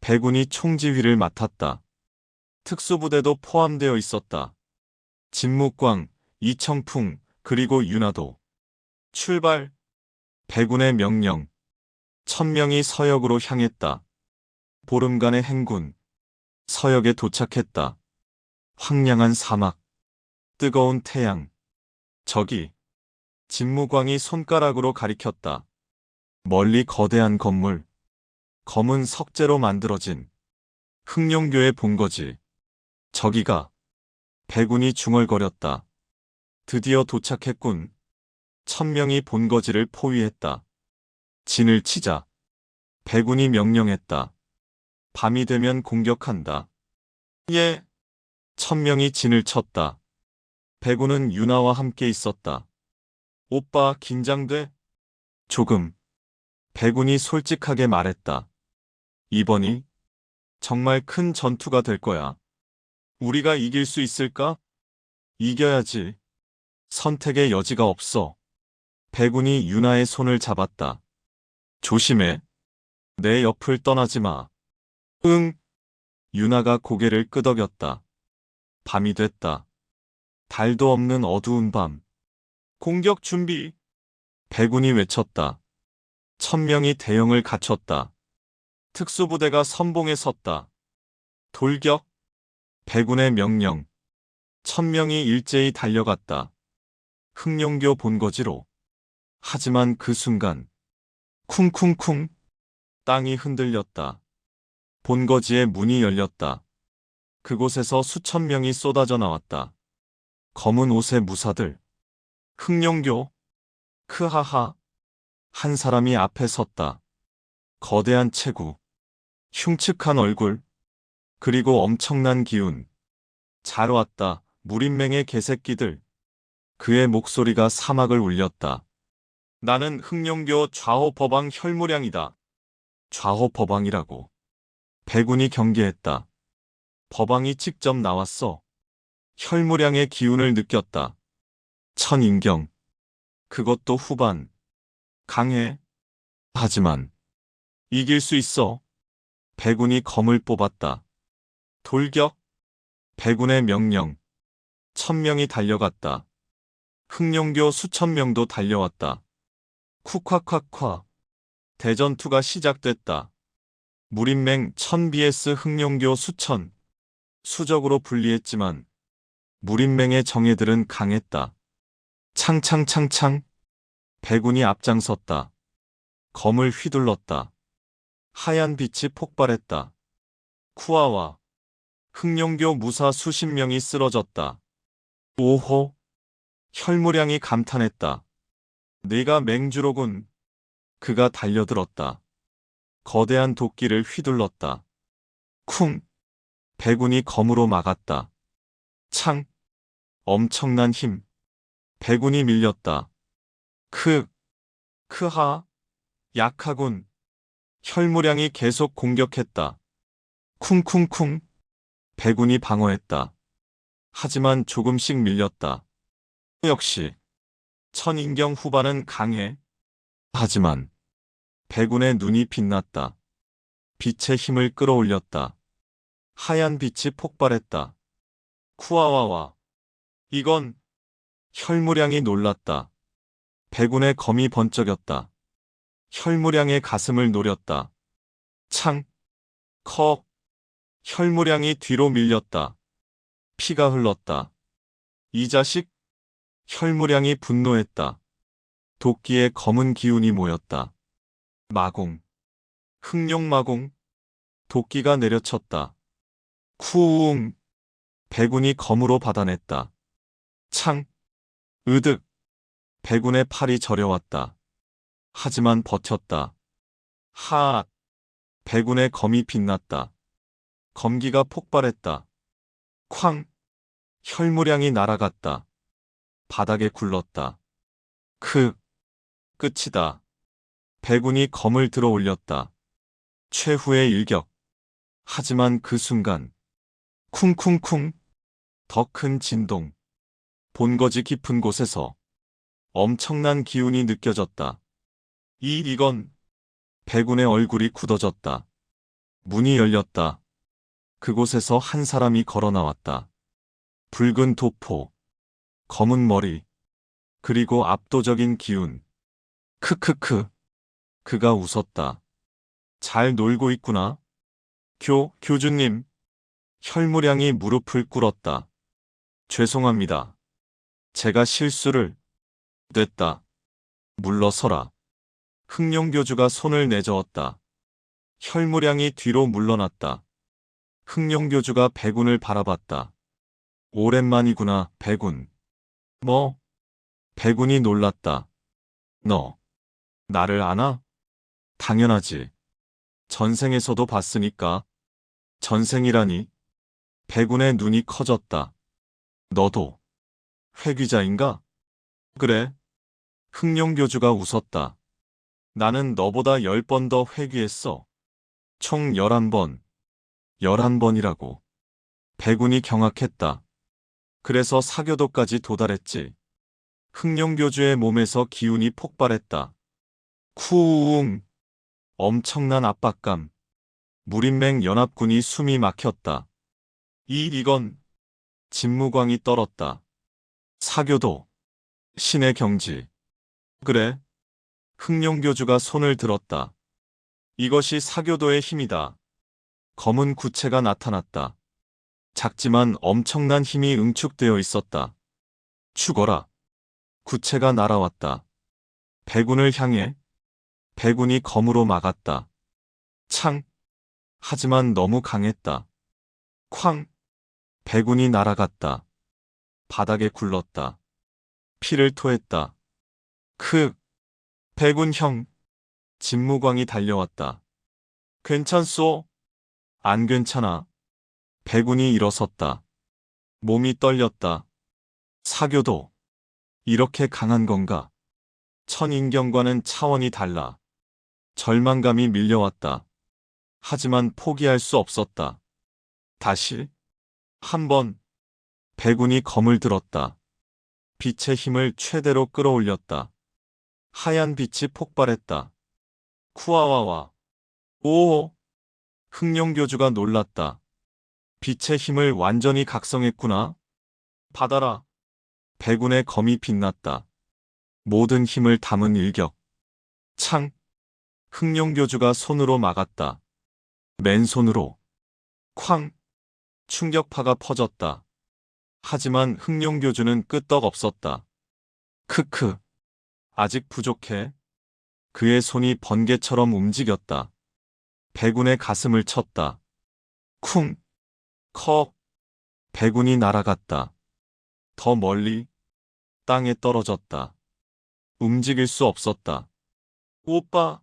백운이 총지휘를 맡았다. 특수부대도 포함되어 있었다. 진묵광, 이청풍, 그리고 윤하도. 출발. 백운의 명령. 1000명이 서역으로 향했다. 보름간의 행군. 서역에 도착했다. 황량한 사막. 뜨거운 태양. 저기. 진무광이 손가락으로 가리켰다. 멀리 거대한 건물. 검은 석재로 만들어진 흑룡교의 본거지. 저기가. 백운이 중얼거렸다. 드디어 도착했군. 1000명이 본거지를 포위했다. 진을 치자. 백운이 명령했다. 밤이 되면 공격한다. 예. 1000명이 진을 쳤다. 백운은 윤하와 함께 있었다. 오빠 긴장돼? 조금. 백운이 솔직하게 말했다. 이번이 정말 큰 전투가 될 거야. 우리가 이길 수 있을까? 이겨야지. 선택의 여지가 없어. 백운이 윤하의 손을 잡았다. 조심해. 내 옆을 떠나지 마. 응. 윤하가 고개를 끄덕였다. 밤이 됐다. 달도 없는 어두운 밤. 공격 준비. 백운이 외쳤다. 1000명이 대형을 갖췄다. 특수부대가 선봉에 섰다. 돌격. 백운의 명령. 1000명이 일제히 달려갔다. 흑룡교 본거지로. 하지만 그 순간 쿵쿵쿵 땅이 흔들렸다. 본거지의 문이 열렸다. 그곳에서 수천 명이 쏟아져 나왔다. 검은 옷의 무사들. 흑룡교. 크하하. 한 사람이 앞에 섰다. 거대한 체구. 흉측한 얼굴. 그리고 엄청난 기운. 잘 왔다, 무림맹의 개새끼들. 그의 목소리가 사막을 울렸다. 나는 흑룡교 좌호법왕 혈무량이다. 좌호법왕이라고. 백운이 경계했다. 법왕이 직접 나왔어. 혈무량의 기운을 느꼈다. 천인경. 그것도 후반. 강해. 하지만 이길 수 있어. 백운이 검을 뽑았다. 돌격. 백운의 명령. 1000명이 달려갔다. 흑룡교 수천 명도 달려왔다. 쿡콱콱콱. 대전투가 시작됐다. 무림맹 1000 vs 흑룡교 수천. 수적으로 불리했지만 무림맹의 정예들은 강했다. 창창창창. 백운이 앞장섰다. 검을 휘둘렀다. 하얀 빛이 폭발했다. 쿠아와 흑룡교 무사 수십 명이 쓰러졌다. 오호. 혈무량이 감탄했다. 네가 맹주로군. 그가 달려들었다. 거대한 도끼를 휘둘렀다. 쿵. 백운이 검으로 막았다. 창. 엄청난 힘. 백운이 밀렸다. 크하. 약하군. 혈무량이 계속 공격했다. 쿵쿵쿵. 백운이 방어했다. 하지만 조금씩 밀렸다. 역시 천인경 후반은 강해. 하지만 백운의 눈이 빛났다. 빛의 힘을 끌어올렸다. 하얀 빛이 폭발했다. 쿠아와와. 이건. 혈무량이 놀랐다. 백운의 검이 번쩍였다. 혈무량의 가슴을 노렸다. 창. 컥. 혈무량이 뒤로 밀렸다. 피가 흘렀다. 이 자식. 혈무량이 분노했다. 도끼에 검은 기운이 모였다. 마공. 흑룡마공. 도끼가 내려쳤다. 쿠웅. 백운이 검으로 받아냈다. 창. 으득. 백운의 팔이 저려왔다. 하지만 버텼다. 하악. 백운의 검이 빛났다. 검기가 폭발했다. 쾅. 혈무량이 날아갔다. 바닥에 굴렀다. 끝이다. 백운이 검을 들어 올렸다. 최후의 일격. 하지만 그 순간 쿵쿵쿵 더 큰 진동. 본거지 깊은 곳에서 엄청난 기운이 느껴졌다. 이건 백운의 얼굴이 굳어졌다. 문이 열렸다. 그곳에서 한 사람이 걸어 나왔다. 붉은 도포, 검은 머리, 그리고 압도적인 기운. 크크크. 그가 웃었다. 잘 놀고 있구나. 교주님. 혈무량이 무릎을 꿇었다. 죄송합니다. 제가 실수를 냈다. 물러서라. 흑룡교주가 손을 내저었다. 혈무량이 뒤로 물러났다. 흑룡교주가 백운을 바라봤다. 오랜만이구나, 백운. 뭐? 백운이 놀랐다. 너, 나를 아나? 당연하지. 전생에서도 봤으니까. 전생이라니. 백운의 눈이 커졌다. 너도 회귀자인가? 그래. 흑룡교주가 웃었다. 나는 너보다 10번 더 회귀했어. 총 11번. 11번이라고. 백운이 경악했다. 그래서 사교도까지 도달했지. 흑룡교주의 몸에서 기운이 폭발했다. 쿠웅. 엄청난 압박감. 무림맹 연합군이 숨이 막혔다. 이건 진무광이 떨었다. 사교도. 신의 경지. 그래. 흑룡교주가 손을 들었다. 이것이 사교도의 힘이다. 검은 구체가 나타났다. 작지만 엄청난 힘이 응축되어 있었다. 죽어라. 구체가 날아왔다. 백운을 향해. 백운이 검으로 막았다. 창. 하지만 너무 강했다. 쾅. 백운이 날아갔다. 바닥에 굴렀다. 피를 토했다. 백운 형. 진무광이 달려왔다. 괜찮소? 안 괜찮아. 백운이 일어섰다. 몸이 떨렸다. 사교도. 이렇게 강한 건가? 천인경과는 차원이 달라. 절망감이 밀려왔다. 하지만 포기할 수 없었다. 다시. 한번. 백운이 검을 들었다. 빛의 힘을 최대로 끌어올렸다. 하얀 빛이 폭발했다. 쿠아와와. 오! 흑룡교주가 놀랐다. 빛의 힘을 완전히 각성했구나. 받아라. 백운의 검이 빛났다. 모든 힘을 담은 일격. 창. 흑룡교주가 손으로 막았다. 맨손으로. 쾅. 충격파가 퍼졌다. 하지만 흑룡교주는 끄떡없었다. 크크. 아직 부족해. 그의 손이 번개처럼 움직였다. 백운의 가슴을 쳤다. 쿵. 컥. 백운이 날아갔다. 더 멀리. 땅에 떨어졌다. 움직일 수 없었다. 오빠.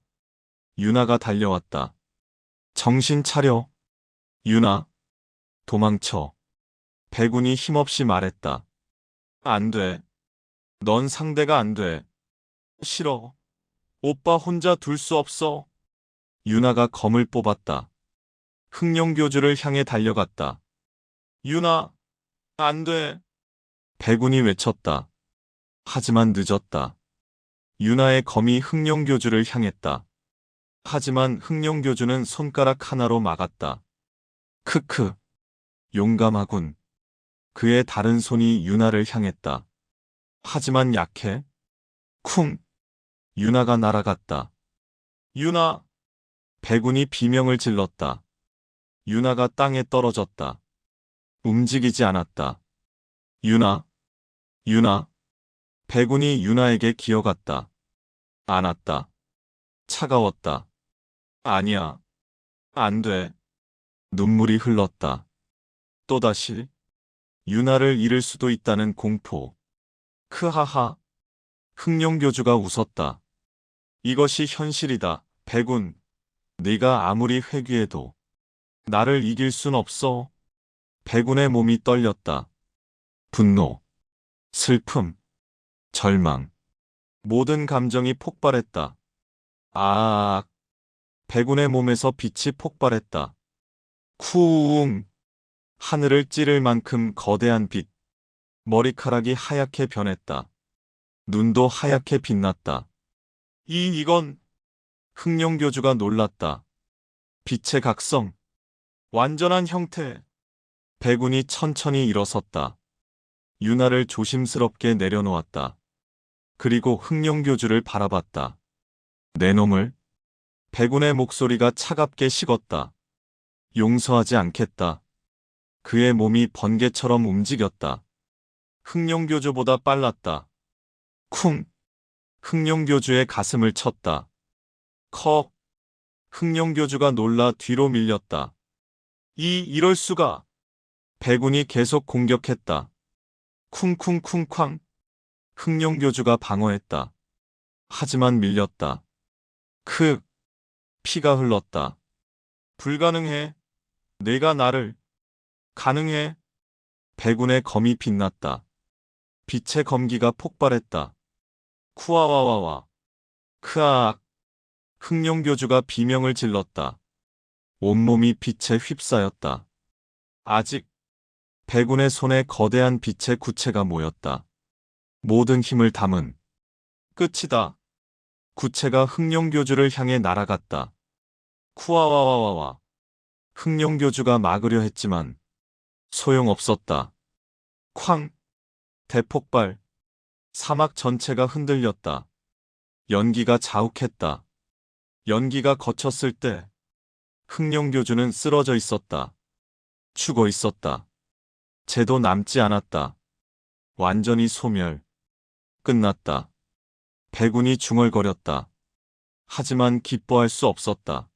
유나가 달려왔다. 정신 차려. 유나. 도망쳐. 백운이 힘없이 말했다. 안 돼. 넌 상대가 안 돼. 싫어. 오빠 혼자 둘 수 없어. 유나가 검을 뽑았다. 흑룡교주를 향해 달려갔다. 유나. 안 돼. 백운이 외쳤다. 하지만 늦었다. 유나의 검이 흑룡교주를 향했다. 하지만 흑룡교주는 손가락 하나로 막았다. 크크. 용감하군. 그의 다른 손이 유나를 향했다. 하지만 약해. 쿵. 유나가 날아갔다. 유나. 백운이 비명을 질렀다. 유나가 땅에 떨어졌다. 움직이지 않았다. 유나. 유나. 백운이 유나에게 기어갔다. 안았다. 차가웠다. 아니야. 안 돼. 눈물이 흘렀다. 또다시 유나를 잃을 수도 있다는 공포. 크하하. 흑룡교주가 웃었다. 이것이 현실이다. 백운, 네가 아무리 회귀해도 나를 이길 순 없어. 백운의 몸이 떨렸다. 분노, 슬픔, 절망, 모든 감정이 폭발했다. 아악. 백운의 몸에서 빛이 폭발했다. 쿠웅. 하늘을 찌를 만큼 거대한 빛. 머리카락이 하얗게 변했다. 눈도 하얗게 빛났다. 이건 흑룡교주가 놀랐다. 빛의 각성, 완전한 형태. 백운이 천천히 일어섰다. 유나를 조심스럽게 내려놓았다. 그리고 흑룡교주를 바라봤다. 내 놈을. 백운의 목소리가 차갑게 식었다. 용서하지 않겠다. 그의 몸이 번개처럼 움직였다. 흑룡교주보다 빨랐다. 쿵. 흑룡교주의 가슴을 쳤다. 컥. 흑룡교주가 놀라 뒤로 밀렸다. 이럴 수가. 백운이 계속 공격했다. 쿵쿵쿵쾅. 흑룡교주가 방어했다. 하지만 밀렸다. 피가 흘렀다. 불가능해. 내가 나를. 가능해. 백운의 검이 빛났다. 빛의 검기가 폭발했다. 쿠아와와와. 크아악. 흑룡교주가 비명을 질렀다. 온몸이 빛에 휩싸였다. 아직. 백운의 손에 거대한 빛의 구체가 모였다. 모든 힘을 담은. 끝이다. 구체가 흑룡교주를 향해 날아갔다. 쿠아와와와와. 흑룡교주가 막으려 했지만 소용없었다. 쾅. 대폭발. 사막 전체가 흔들렸다. 연기가 자욱했다. 연기가 거쳤을 때 흑룡교주는 쓰러져 있었다. 죽어 있었다. 재도 남지 않았다. 완전히 소멸. 끝났다. 백운이 중얼거렸다. 하지만 기뻐할 수 없었다.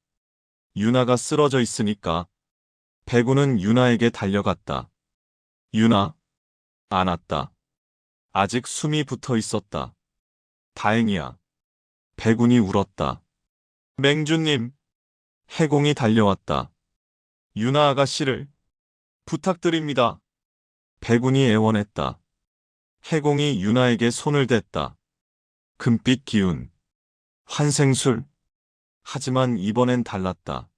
유나가 쓰러져 있으니까. 백운은 유나에게 달려갔다. 유나. 안았다. 아직 숨이 붙어 있었다. 다행이야. 백운이 울었다. 맹주님. 해공이 달려왔다. 유나 아가씨를 부탁드립니다. 백운이 애원했다. 해공이 유나에게 손을 댔다. 금빛 기운. 환생술. 하지만 이번엔 달랐다.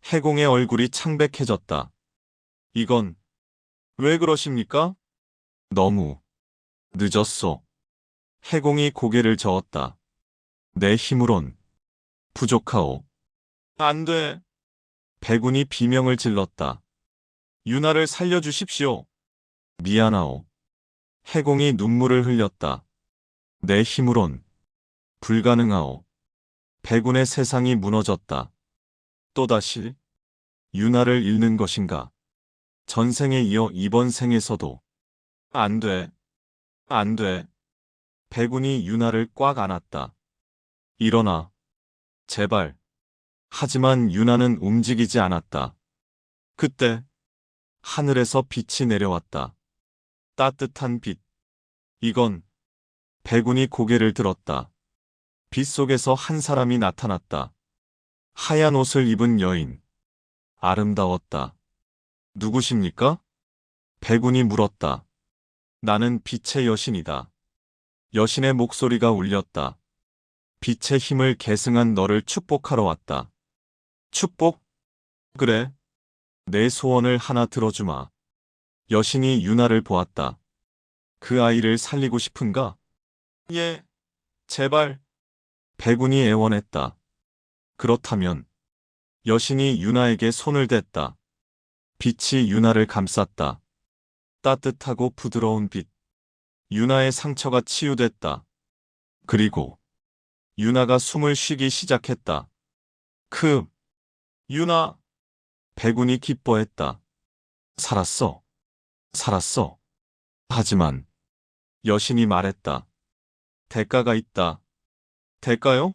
해공의 얼굴이 창백해졌다. 이건 왜 그러십니까? 너무 늦었소. 해공이 고개를 저었다. 내 힘으론 부족하오. 안 돼. 백운이 비명을 질렀다. 유나를 살려주십시오. 미안하오. 해공이 눈물을 흘렸다. 내 힘으론 불가능하오. 백운의 세상이 무너졌다. 또다시 유나를 잃는 것인가? 전생에 이어 이번 생에서도. 안 돼. 안 돼. 백운이 유나를 꽉 안았다. 일어나. 제발. 하지만 유나는 움직이지 않았다. 그때 하늘에서 빛이 내려왔다. 따뜻한 빛. 이건. 백운이 고개를 들었다. 빛 속에서 한 사람이 나타났다. 하얀 옷을 입은 여인. 아름다웠다. 누구십니까? 백운이 물었다. 나는 빛의 여신이다. 여신의 목소리가 울렸다. 빛의 힘을 계승한 너를 축복하러 왔다. 축복? 그래. 내 소원을 하나 들어주마. 여신이 유나를 보았다. 그 아이를 살리고 싶은가? 예. 제발. 백운이 애원했다. 그렇다면. 여신이 유나에게 손을 댔다. 빛이 유나를 감쌌다. 따뜻하고 부드러운 빛. 유나의 상처가 치유됐다. 그리고 유나가 숨을 쉬기 시작했다. 유나. 백운이 기뻐했다. 살았어. 살았어. 하지만 여신이 말했다. 대가가 있다. 대가요?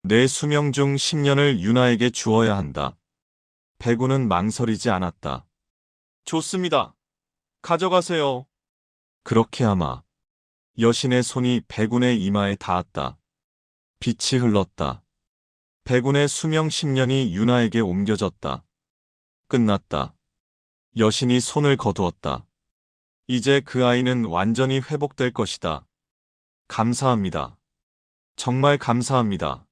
내 수명 중 10년을 유나에게 주어야 한다. 백운은 망설이지 않았다. 좋습니다. 가져가세요. 그렇게 아마 여신의 손이 백운의 이마에 닿았다. 빛이 흘렀다. 백운의 수명 10년이 유나에게 옮겨졌다. 끝났다. 여신이 손을 거두었다. 이제 그 아이는 완전히 회복될 것이다. 감사합니다. 정말 감사합니다.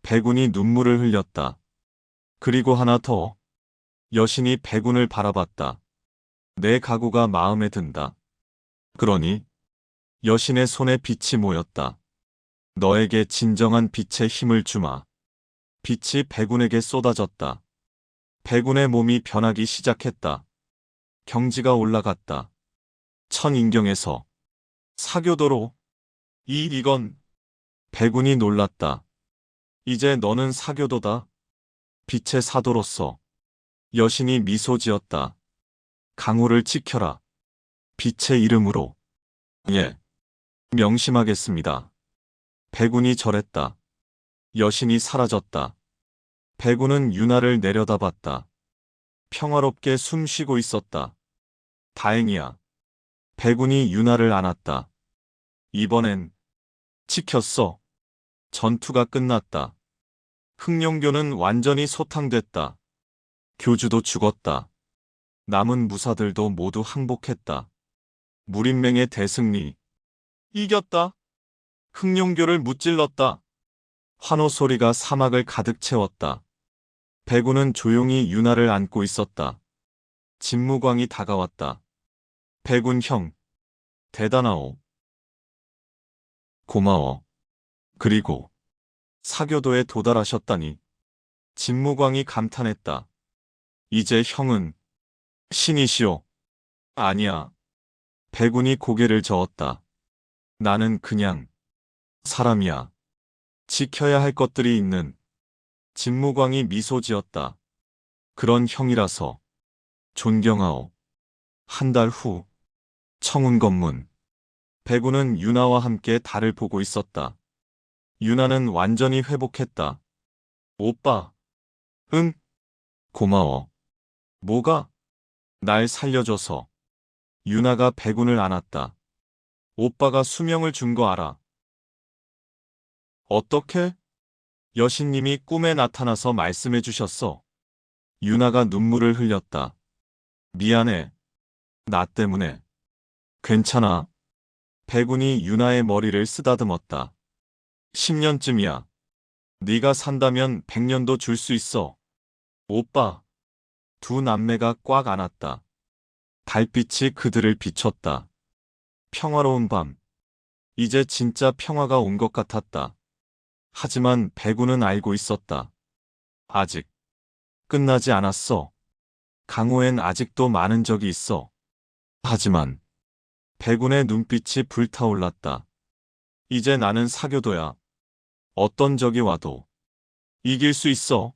백운이 눈물을 흘렸다. 그리고 하나 더. 여신이 백운을 바라봤다. 내 가구가 마음에 든다. 그러니 여신의 손에 빛이 모였다. 너에게 진정한 빛의 힘을 주마. 빛이 백운에게 쏟아졌다. 백운의 몸이 변하기 시작했다. 경지가 올라갔다. 천인경에서 사교도로. 이건. 백운이 놀랐다. 이제 너는 사교도다. 빛의 사도로서. 여신이 미소 지었다. 강호를 지켜라. 빛의 이름으로. 예. 명심하겠습니다. 백운이 절했다. 여신이 사라졌다. 백운은 유나를 내려다봤다. 평화롭게 숨 쉬고 있었다. 다행이야. 백운이 유나를 안았다. 이번엔 지켰어. 전투가 끝났다. 흑룡교는 완전히 소탕됐다. 교주도 죽었다. 남은 무사들도 모두 항복했다. 무린맹의 대승리. 이겼다. 흑룡교를 무찔렀다. 환호 소리가 사막을 가득 채웠다. 백운은 조용히 유나를 안고 있었다. 진무광이 다가왔다. 백운 형. 대단하오. 고마워. 그리고 사교도에 도달하셨다니. 진무광이 감탄했다. 이제 형은 신이시오. 아니야. 백운이 고개를 저었다. 나는 그냥 사람이야. 지켜야 할 것들이 있는. 진무광이 미소 지었다. 그런 형이라서 존경하오. 한 달 후 청운건문. 백운은 유나와 함께 달을 보고 있었다. 유나는 완전히 회복했다. 오빠. 응. 고마워. 뭐가? 날 살려줘서. 유나가 백운을 안았다. 오빠가 수명을 준 거 알아. 어떻게? 여신님이 꿈에 나타나서 말씀해 주셨어. 유나가 눈물을 흘렸다. 미안해. 나 때문에. 괜찮아. 백운이 유나의 머리를 쓰다듬었다. 10년쯤이야. 네가 산다면 100년도 줄 수 있어. 오빠. 두 남매가 꽉 안았다. 달빛이 그들을 비췄다. 평화로운 밤. 이제 진짜 평화가 온 것 같았다. 하지만 백운은 알고 있었다. 아직 끝나지 않았어. 강호엔 아직도 많은 적이 있어. 하지만 백운의 눈빛이 불타올랐다. 이제 나는 사교도야. 어떤 적이 와도 이길 수 있어.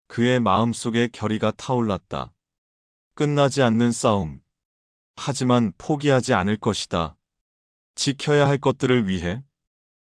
그의 마음속에 결의가 타올랐다. 끝나지 않는 싸움. 하지만 포기하지 않을 것이다. 지켜야 할 것들을 위해.